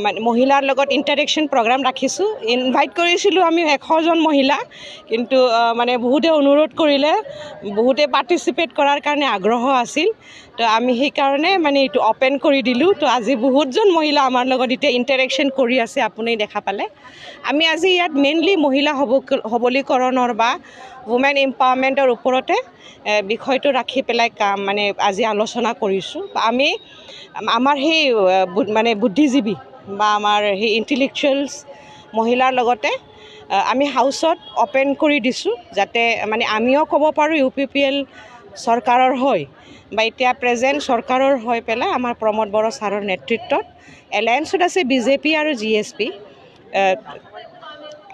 মানে মহিলাৰ লগত ইণ্টাৰেকশ্যন প্ৰগ্ৰাম ৰাখিছোঁ। ইনভাইট কৰিছিলোঁ আমি 100জন মহিলা, কিন্তু মানে বহুতে অনুৰোধ কৰিলে, বহুতে পাৰ্টিচিপেট কৰাৰ কাৰণে আগ্ৰহ আছিল। তো আমি সেইকাৰণে মানে এইটো অ'পেন কৰি দিলোঁ। তো আজি বহুতজন মহিলা আমাৰ লগত এতিয়া ইণ্টাৰেকশ্যন কৰি আছে, আপুনি দেখা পালে। আমি আজি ইয়াত মেইনলি মহিলা সবলীকৰণৰ বা ৱুমেন এম্পাৱাৰমেণ্টৰ ওপৰতে বিষয়টো ৰাখি পেলাই মানে আজি আলোচনা কৰিছোঁ। আমি আমাৰ সেই মানে বুদ্ধিজীৱী বা আমাৰ সেই ইণ্টেলেকচুৱেলছ মহিলাৰ লগতে আমি হাউচত অ'পেন কৰি দিছোঁ, যাতে মানে আমিও ক'ব পাৰোঁ UPPL চৰকাৰৰ হৈ বা এতিয়া প্ৰেজেণ্ট চৰকাৰৰ হৈ পেলাই আমাৰ প্ৰমোদ বড়ো ছাৰৰ নেতৃত্বত এলায়েন্সত আছে BJP আৰু GSP।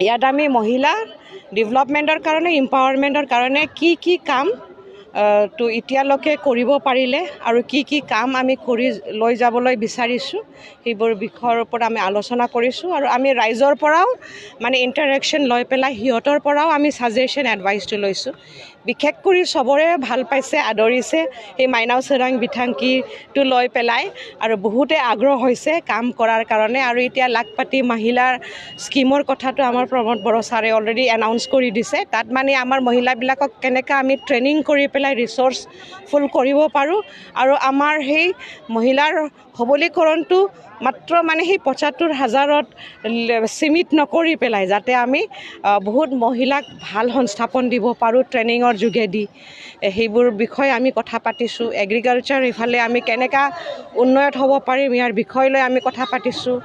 ইয়াত আমি মহিলা ডেভেলপমেণ্টৰ কাৰণে, এম্পাৱাৰমেণ্টৰ কাৰণে কি কাম তো এতিয়ালৈকে কৰিব পাৰিলে আৰু কি কাম আমি কৰি লৈ যাবলৈ বিচাৰিছোঁ, সেইবোৰ বিষয়ৰ ওপৰত আমি আলোচনা কৰিছোঁ। আৰু আমি ৰাইজৰ পৰাও মানে ইণ্টাৰেকশ্যন লৈ পেলাই সিহঁতৰ পৰাও আমি ছাজেশ্যন এডভাইচটো লৈছোঁ। বিশেষ কৰি চবৰে ভাল পাইছে, আদৰিছে সেই মাইনাও চেৰাং বিথাংকিটো লৈ পেলাই, আৰু বহুতে আগ্ৰহ হৈছে কাম কৰাৰ কাৰণে। আৰু এতিয়া লাখপতি মহিলাৰ স্কীমৰ কথাটো আমাৰ প্ৰমোদ বড়ো ছাৰে অলৰেডি এনাউন্স কৰি দিছে। তাত মানে আমাৰ মহিলাবিলাকক কেনেকৈ আমি ট্ৰেইনিং কৰি পেলাই ৰিচোৰ্চফুল কৰিব পাৰোঁ, আৰু আমাৰ সেই মহিলাৰ সবলীকৰণটো মাত্ৰ মানে সেই ৭৫,০০০ত সীমিত নকৰি পেলাই যাতে আমি বহুত মহিলাক ভাল সংস্থাপন দিব পাৰোঁ ট্ৰেইনিঙৰ যোগেদি, সেইবোৰ বিষয়ে আমি কথা পাতিছোঁ। এগ্ৰিকালচাৰ ইফালে আমি কেনেকৈ উন্নত হ'ব পাৰিম ইয়াৰ বিষয় লৈ আমি কথা পাতিছোঁ।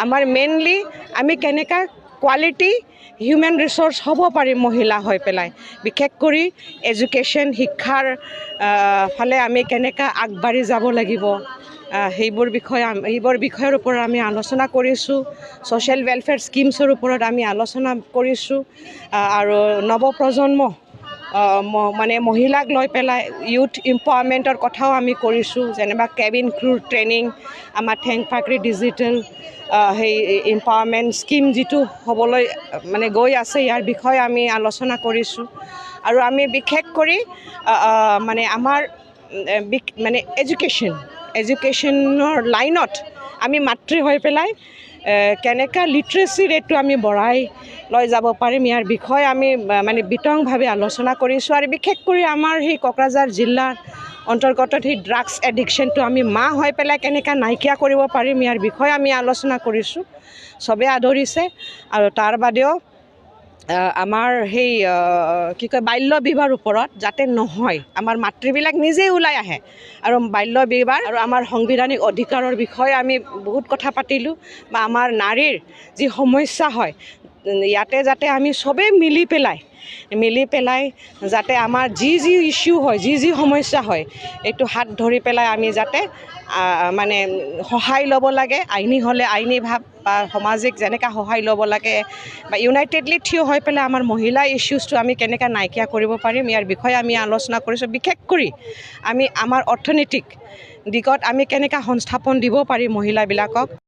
আমাৰ মেইনলি আমি কেনেকৈ কোৱালিটি হিউমেন ৰিচোৰ্চ হ'ব পাৰিম মহিলা হৈ পেলাই, বিশেষ কৰি এডুকেশ্যন শিক্ষাৰ ফালে আমি কেনেকৈ আগবাঢ়ি যাব লাগিব, সেইবোৰ বিষয়ৰ ওপৰত আমি আলোচনা কৰিছোঁ। ছ'চিয়েল ৱেলফেয়াৰ স্কিমছৰ ওপৰত আমি আলোচনা কৰিছোঁ। আৰু নৱপ্ৰজন্ম মানে মহিলাক লৈ পেলাই ইউথ এম্পাৱাৰমেণ্টৰ কথাও আমি কৰিছোঁ, যেনিবা কেবিন ক্ৰুৰ ট্ৰেইনিং, আমাৰ ঠেংফাকৰি ডিজিটেল সেই এম্পাৱাৰমেণ্ট স্কিম যিটো হ'বলৈ মানে গৈ আছে, ইয়াৰ বিষয়ে আমি আলোচনা কৰিছোঁ। আৰু আমি বিশেষ কৰি মানে আমাৰ মানে এডুকেশ্যনৰ লাইনত আমি মাতৃ হৈ পেলাই কেনেকৈ লিটাৰেচি ৰেটটো আমি বঢ়াই লৈ যাব পাৰিম, ইয়াৰ বিষয়ে আমি মানে বিতংভাৱে আলোচনা কৰিছোঁ। আৰু বিশেষ কৰি আমাৰ সেই কোকৰাঝাৰ জিলাৰ অন্তৰ্গত সেই ড্ৰাগছ এডিকশ্যনটো আমি হৈ পেলাই কেনেকৈ নাইকিয়া কৰিব পাৰিম, ইয়াৰ বিষয়ে আমি আলোচনা কৰিছোঁ। চবেই আদৰিছে। আৰু তাৰ বাদেও আমাৰ সেই কি কয় বাল্য বিবাহৰ ওপৰত যাতে নহয়, আমাৰ মাতৃবিলাক নিজেই ওলাই আহে, আৰু বাল্য বিবাহ আৰু আমাৰ সাংবিধানিক অধিকাৰৰ বিষয়ে আমি বহুত কথা পাতিলোঁ। বা আমাৰ নাৰীৰ যি সমস্যা হয় ইয়াতে যাতে আমি চবেই মিলি পেলাই যাতে আমাৰ যি ইছ্যু হয়, যি সমস্যা হয়, এইটো হাত ধৰি পেলাই আমি যাতে মানে সহায় ল'ব লাগে। আইনী হ'লে আইনী ভাৱ বা সামাজিক যেনেকৈ সহায় ল'ব লাগে, বা ইউনাইটেডলি থিয় হৈ পেলাই আমাৰ মহিলা ইছ্যুজটো আমি কেনেকৈ নাইকিয়া কৰিব পাৰিম, ইয়াৰ বিষয়ে আমি আলোচনা কৰিছোঁ। বিশেষ কৰি আমি আমাৰ অৰ্থনৈতিক দিশত আমি কেনেকৈ সংস্থাপন দিব পাৰিম মহিলাবিলাকক।